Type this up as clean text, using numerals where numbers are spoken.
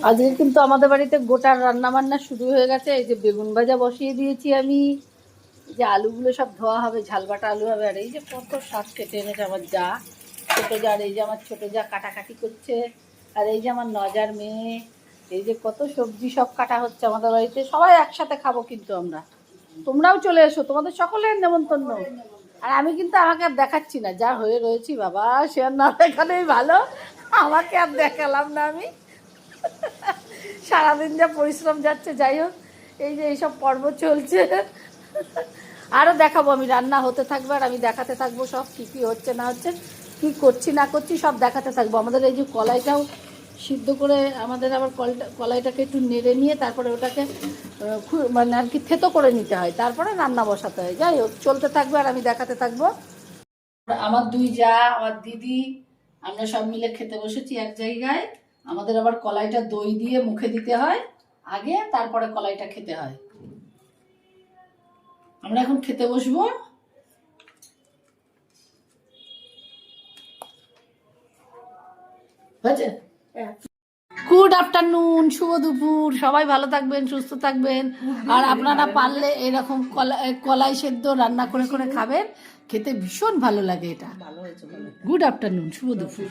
আজকে কিন্তু আমাদের বাড়িতে গোটা রান্না বান্না শুরু হয়ে গেছে। এই যে বেগুন ভাজা বসিয়ে দিয়েছি আমি, এই যে আলুগুলো সব ধোয়া হবে, ঝাল বাটা আলু হবে। আর এই যে কত শাক কেটে এনেছে আমার যা, ছোটো যা। আর এই যে আমার ছোটো যা কাটাকাটি করছে। আর এই যে আমার নজার মেয়ে, এই যে কত সবজি সব কাটা হচ্ছে আমাদের বাড়িতে। সবাই একসাথে খাবো কিন্তু আমরা, তোমরাও চলে এসো, তোমাদের সকলের নেমন্তন্ন। আর আমি কিন্তু আমাকে আর দেখাচ্ছি না, যা হয়ে রয়েছি বাবা, সে আর না দেখালেই ভালো। আমাকে আর দেখালাম না আমি, সারাদিন যা পরিশ্রম যাচ্ছে। যাই হোক, এই যে এইসব পর্ব চলছে, আরও দেখাবো আমি, রান্না হতে থাকবে আর আমি দেখাতে থাকবো সব কী কী হচ্ছে না হচ্ছে, কী করছি না করছি সব দেখাতে থাকবো। আমাদের এই যে কলাইটাও সিদ্ধ করে, আমাদের আবার কলাইটাকে একটু নেড়ে নিয়ে তারপরে ওটাকে মানে আর কি থেতো করে নিতে হয়, তারপরে রান্না বসাতে হয়। যাই হোক, চলতে থাকবে আর আমি দেখাতে থাকবো। আমার দুই যা, আমার দিদি, আমরা সব মিলে খেতে বসেছি এক জায়গায়। আমাদের আবার কলাইটা দই দিয়ে মুখে দিতে হয় আগে, তারপরে কলাইটা খেতে হয়। আমরা এখন খেতে বসবো। হয়েছে? গুড আফটারনুন, শুভ দুপুর। সবাই ভালো থাকবেন, সুস্থ থাকবেন। আর আপনারা পারলে এরকম কলাই সেদ্ধ রান্না করে করে খাবেন, খেতে ভীষণ ভালো লাগে এটা। গুড আফটারনুন, শুভ দুপুর।